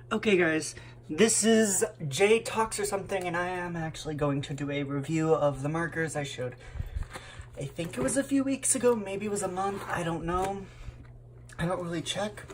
Okay guys, this is JayDrawsOrSomething, and I am actually going to do a review of the markers I showed. I think it was a few weeks ago, maybe it was a month, I don't know. I don't really check.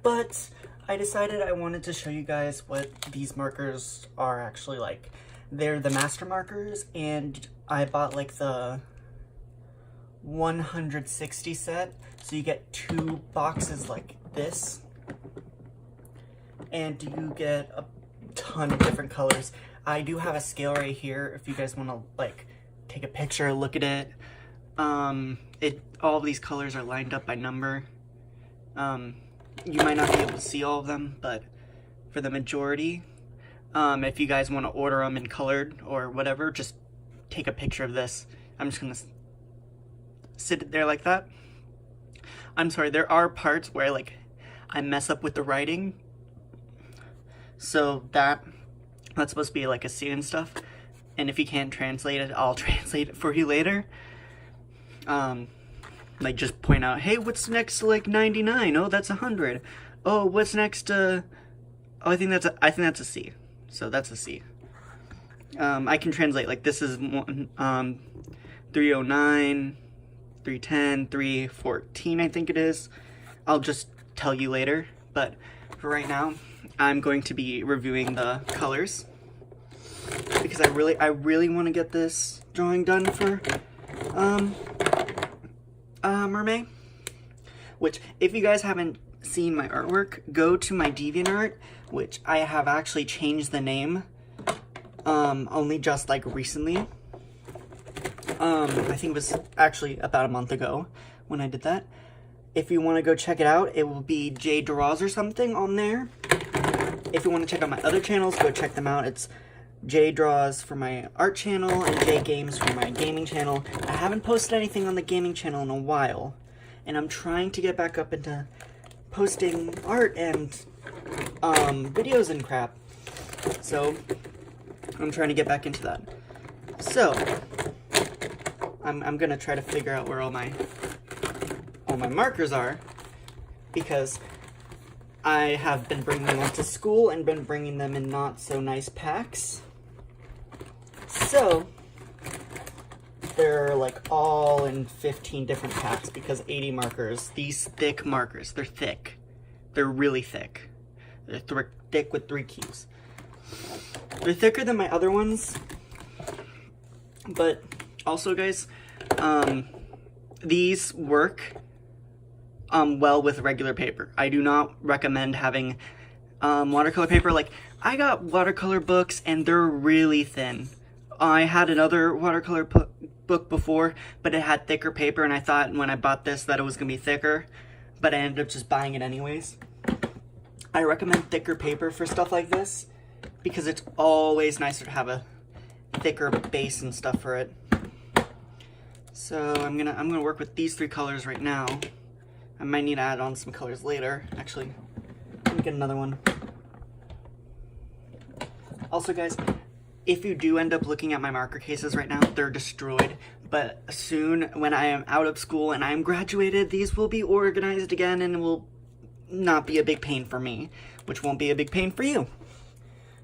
But I decided I wanted to show you guys what these markers are actually like. They're the master markers, and I bought like the 160 set, so you get 2 boxes like this. And you get a ton of different colors. I do have a scale right here if you guys want to like take a picture, look at it. All of these colors are lined up by number. You might not be able to see all of them, but for the majority, if you guys want to order them in colored or whatever, just take a picture of this. I'm just gonna sit it there like that. I'm sorry, there are parts where like I mess up with the writing. So that's supposed to be like a C and stuff. And if you can't translate it, I'll translate it for you later. Like just point out, hey, what's next to like 99? Oh, that's 100. Oh, what's next to, oh, I think that's a C. So that's a C. I can translate, like this is 309, 310, 314, I think it is. I'll just tell you later, but for right now, I'm going to be reviewing the colors because I really want to get this drawing done for Mermaid. Which, if you guys haven't seen my artwork, go to my DeviantArt, which I have actually changed the name only just like recently. I think it was actually about a month ago when I did that. If you want to go check it out, it will be JayDrawsOrSomething on there. If you want to check out my other channels, go check them out. It's JayDraws for my art channel and JayGames for my gaming channel. I haven't posted anything on the gaming channel in a while, and I'm trying to get back up into posting art and videos and crap. So I'm trying to get back into that. So I'm gonna try to figure out where all my markers are, because I have been bringing them to school and been bringing them in not so nice packs. So they're like all in 15 different packs because 80 markers, these thick markers, they're thick. They're really thick. They're thick with 3 keys. They're thicker than my other ones, but also guys, these work well with regular paper. I do not recommend having watercolor paper. Like, I got watercolor books and they're really thin. I had another watercolor book before, but it had thicker paper, and I thought when I bought this that it was gonna be thicker, but I ended up just buying it anyways. I recommend thicker paper for stuff like this because it's always nicer to have a thicker base and stuff for it. So I'm gonna work with these 3 colors right now. I might need to add on some colors later. Actually, let me get another one. Also guys, if you do end up looking at my marker cases right now, they're destroyed. But soon, when I am out of school and I am graduated, these will be organized again and will not be a big pain for me, which won't be a big pain for you.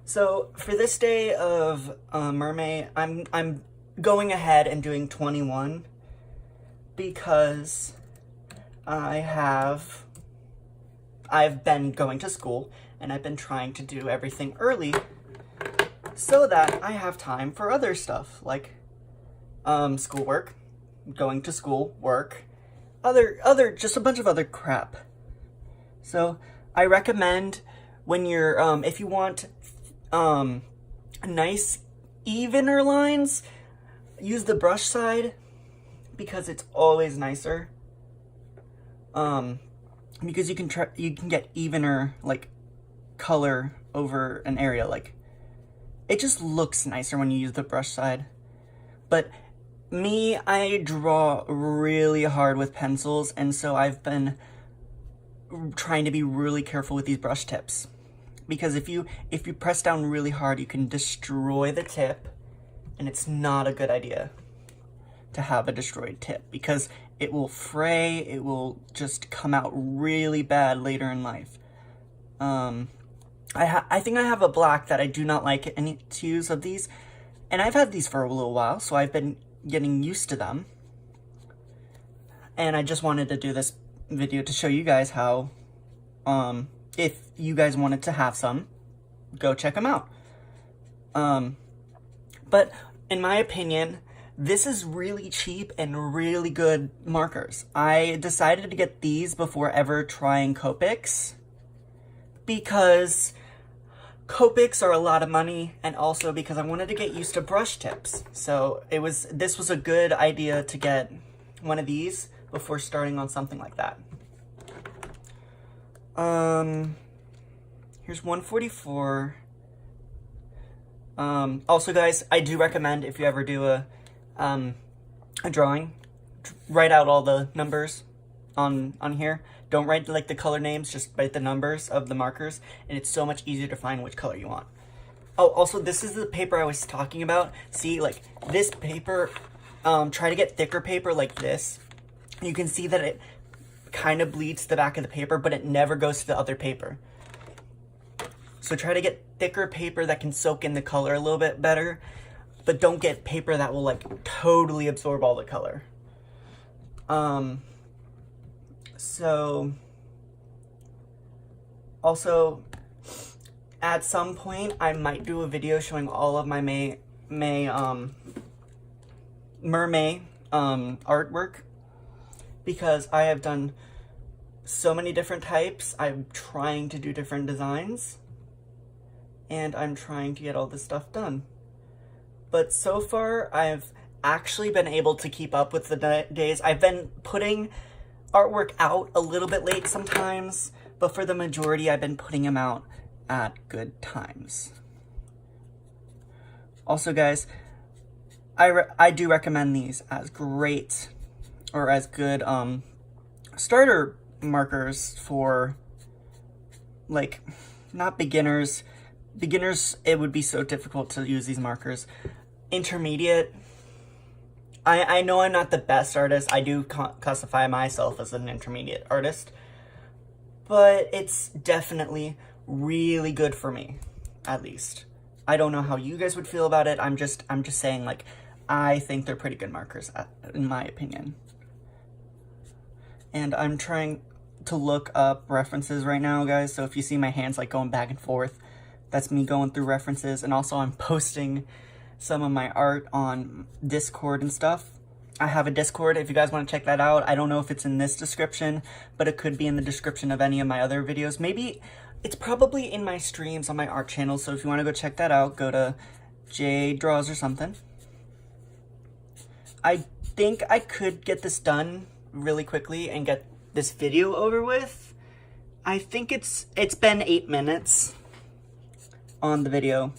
So for this day of Mermaid, I'm going ahead and doing 21 because I've been going to school and I've been trying to do everything early so that I have time for other stuff like schoolwork, going to school, work, just a bunch of other crap. So I recommend when you're if you want nice evener lines, use the brush side because it's always nicer. Because you can get evener like color over an area. Like, it just looks nicer when you use the brush side. But me, I draw really hard with pencils, and so I've been trying to be really careful with these brush tips, because if you press down really hard, you can destroy the tip, and it's not a good idea to have a destroyed tip because it will fray, it will just come out really bad later in life. I think I have a black that I do not like any to use of these, and I've had these for a little while, so I've been getting used to them. And I just wanted to do this video to show you guys how, if you guys wanted to have some, go check them out. But in my opinion, this is really cheap and really good markers. I decided to get these before ever trying Copics, because Copics are a lot of money, and also because I wanted to get used to brush tips. So this was a good idea to get one of these before starting on something like that. Here's 144. Also guys, I do recommend, if you ever do a drawing, write out all the numbers on here. Don't write like the color names, just write the numbers of the markers, and it's so much easier to find which color you want. Oh, also this is the paper I was talking about. See, like this paper, try to get thicker paper like this. You can see that it kind of bleeds to the back of the paper, but it never goes to the other paper. So try to get thicker paper that can soak in the color a little bit better, but don't get paper that will like totally absorb all the color. So also at some point I might do a video showing all of my mermaid artwork, because I have done so many different types. I'm trying to do different designs, and I'm trying to get all this stuff done. But so far, I've actually been able to keep up with the days. I've been putting artwork out a little bit late sometimes, but for the majority, I've been putting them out at good times. Also, guys, I do recommend these as great, or as good starter markers for, like, not beginners. Beginners, it would be so difficult to use these markers. Intermediate, I know I'm not the best artist. I do classify myself as an intermediate artist, but it's definitely really good for me, at least. I don't know how you guys would feel about it. I'm just saying, like, I think they're pretty good markers, in my opinion. And I'm trying to look up references right now, guys, so if you see my hands like going back and forth, that's me going through references. And also I'm posting some of my art on Discord and stuff. I have a Discord if you guys want to check that out. I don't know if it's in this description, but it could be in the description of any of my other videos. Maybe it's probably in my streams on my art channel, so if you want to go check that out, go to JayDrawsOrSomething. I think I could get this done really quickly and get this video over with. I think it's been 8 minutes on the video.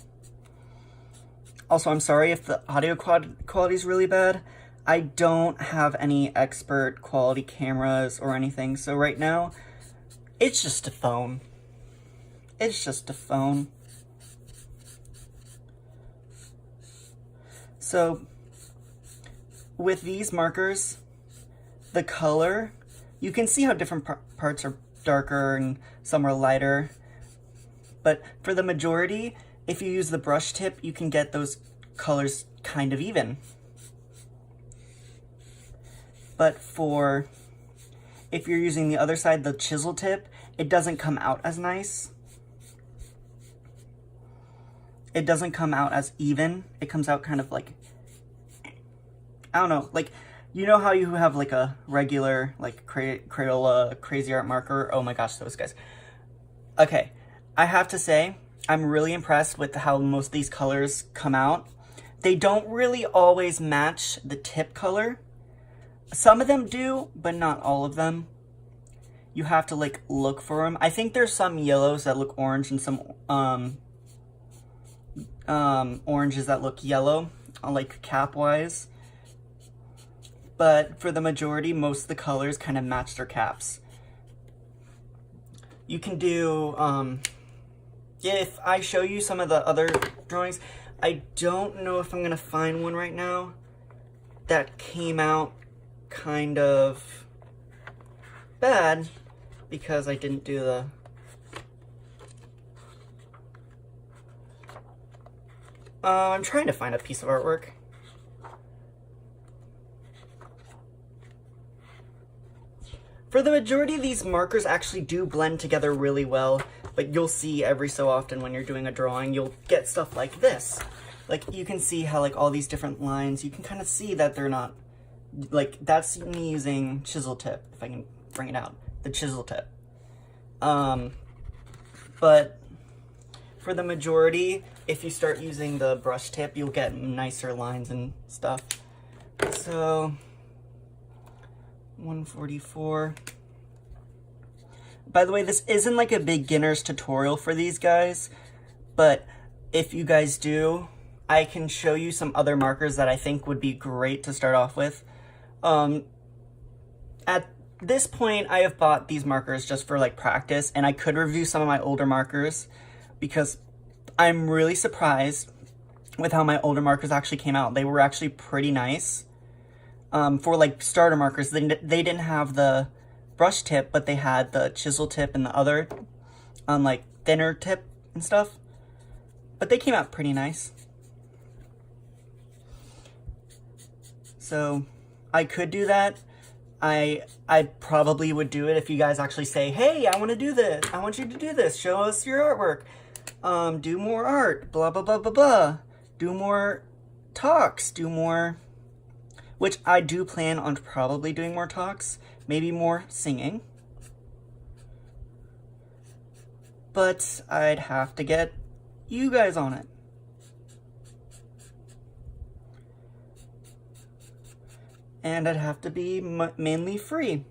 Also, I'm sorry if the audio quality is really bad. I don't have any expert quality cameras or anything, so right now, it's just a phone. It's just a phone. So, with these markers, the color, you can see how different parts are darker and some are lighter. But for the majority, if you use the brush tip, you can get those colors kind of even. But if you're using the other side, the chisel tip, it doesn't come out as nice. It doesn't come out as even. It comes out kind of like, I don't know, like, you know how you have like a regular, like, Crayola Crazy Art marker? Oh my gosh, those guys. Okay, I have to say, I'm really impressed with how most of these colors come out. They don't really always match the tip color. Some of them do, but not all of them. You have to, like, look for them. I think there's some yellows that look orange and some oranges that look yellow, like cap-wise. But for the majority, most of the colors kind of match their caps. You can do, if I show you some of the other drawings, I don't know if I'm going to find one right now that came out kind of bad because I didn't do I'm trying to find a piece of artwork. For the majority of these markers actually do blend together really well, but you'll see every so often when you're doing a drawing, you'll get stuff like this. Like, you can see how, like, all these different lines, you can kind of see that they're not, like, that's me using chisel tip, if I can bring it out, the chisel tip. But for the majority, if you start using the brush tip, you'll get nicer lines and stuff. So, 144. By the way, this isn't like a beginner's tutorial for these guys, but if you guys do, I can show you some other markers that I think would be great to start off with. At this point, I have bought these markers just for like practice, and I could review some of my older markers because I'm really surprised with how my older markers actually came out. They were actually pretty nice. For like starter markers, they didn't have the brush tip, but they had the chisel tip and the other like thinner tip and stuff. But they came out pretty nice. So I could do that. I probably would do it if you guys actually say, hey, I want to do this. I want you to do this. Show us your artwork. Do more art. Blah, blah, blah, blah, blah. Do more talks. Do more... Which I do plan on probably doing more talks. Maybe more singing. But I'd have to get you guys on it. And I'd have to be mainly free.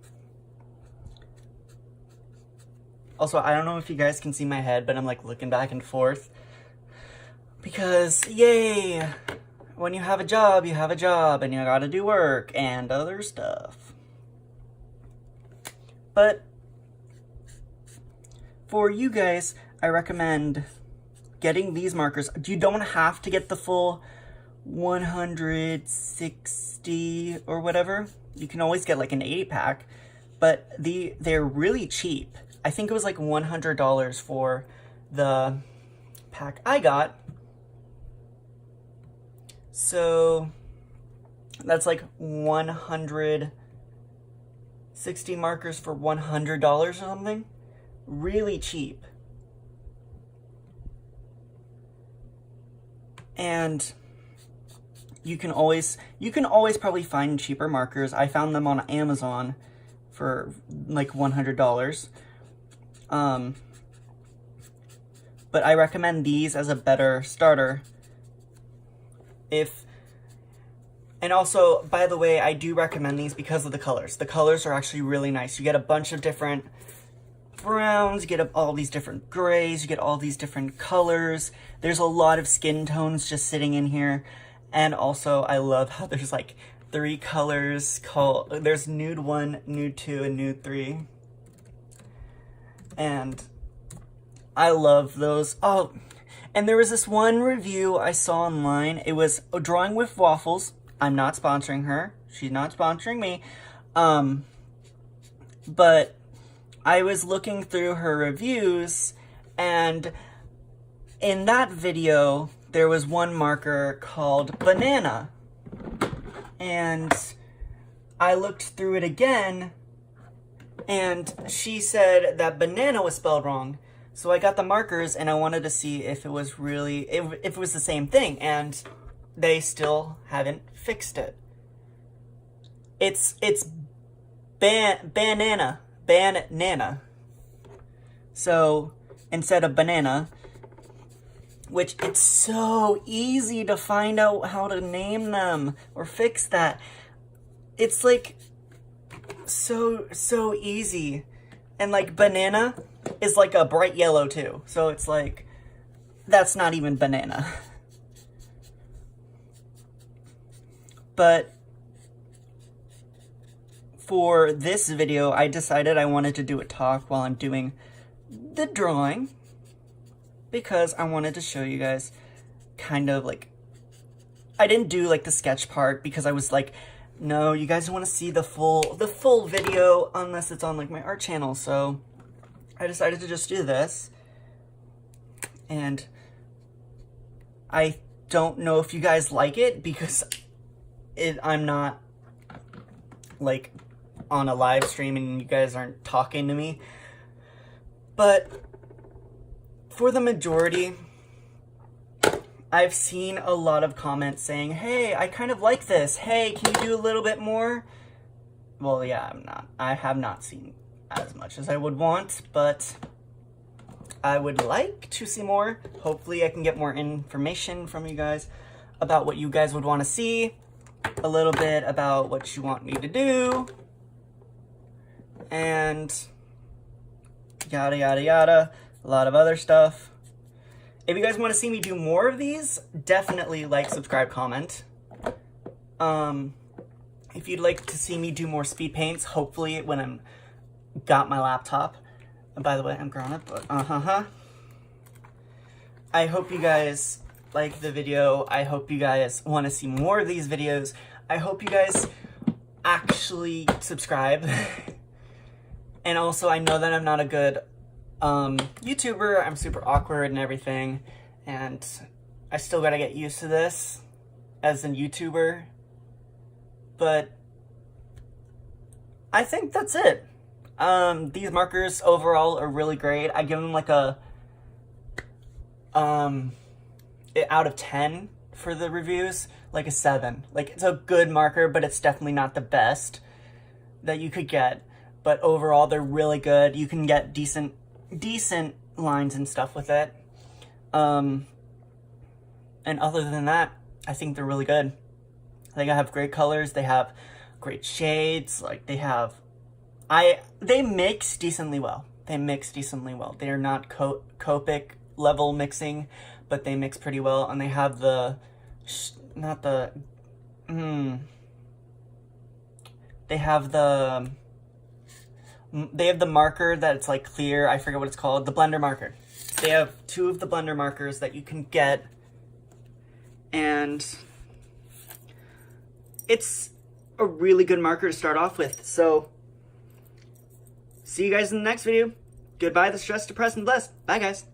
Also, I don't know if you guys can see my head, but I'm like looking back and forth. Because, yay! When you have a job, and you gotta do work and other stuff. But for you guys, I recommend getting these markers. You don't have to get the full 160 or whatever. You can always get like an 80 pack, but they're really cheap. I think it was like $100 for the pack I got. So that's like 160 markers for $100 or something. Really cheap. And you can always probably find cheaper markers. I found them on Amazon for like $100. But I recommend these as a better starter. And also, by the way, I do recommend these because of the colors. The colors are actually really nice. You get a bunch of different browns, you get all these different grays, you get all these different colors. There's a lot of skin tones just sitting in here. And also, I love how there's like 3 colors there's nude 1, nude 2, and nude 3. And I love those. Oh, and there was this one review I saw online. It was a drawing with waffles. I'm not sponsoring her. She's not sponsoring me. But I was looking through her reviews, and in that video, there was one marker called Banana. And I looked through it again, and she said that banana was spelled wrong. So I got the markers, and I wanted to see if it was really, if it was the same thing, and they still haven't fixed it. It's banana. So instead of banana, which it's so easy to find out how to name them or fix that. It's like so easy. And like banana is like a bright yellow too. So it's like, that's not even banana. But for this video, I decided I wanted to do a talk while I'm doing the drawing, because I wanted to show you guys kind of like, I didn't do like the sketch part because I was like, no, you guys want to see the full video unless it's on like my art channel. So I decided to just do this, and I don't know if you guys like it because I'm not like on a live stream and you guys aren't talking to me. But for the majority, I've seen a lot of comments saying, hey, I kind of like this. Hey, can you do a little bit more? Well, yeah, I have not seen as much as I would want, but I would like to see more. Hopefully I can get more information from you guys about what you guys would want to see, a little bit about what you want me to do, and yada yada yada, a lot of other stuff. If you guys want to see me do more of these, definitely like, subscribe, comment. If you'd like to see me do more speed paints, hopefully when I'm got my laptop. And by the way, I'm grown up, but I hope you guys like the video. I hope you guys want to see more of these videos. I hope you guys actually subscribe. And also, I know that I'm not a good YouTuber. I'm super awkward and everything, and I still gotta get used to this as a YouTuber. But I think that's it. These markers overall are really great. I give them like a out of 10 for the reviews, like a 7. Like, it's a good marker, but it's definitely not the best that you could get. But overall, they're really good. You can get decent lines and stuff with it. And other than that, I think they're really good. I think I have great colors. They have great shades. Like, they mix decently well. They are not Copic level mixing, but they mix pretty well. And they have the marker that's like clear. I forget what it's called. The blender marker. They have 2 of the blender markers that you can get. And it's a really good marker to start off with. So, see you guys in the next video. Goodbye, the stressed, depressed, and blessed. Bye, guys.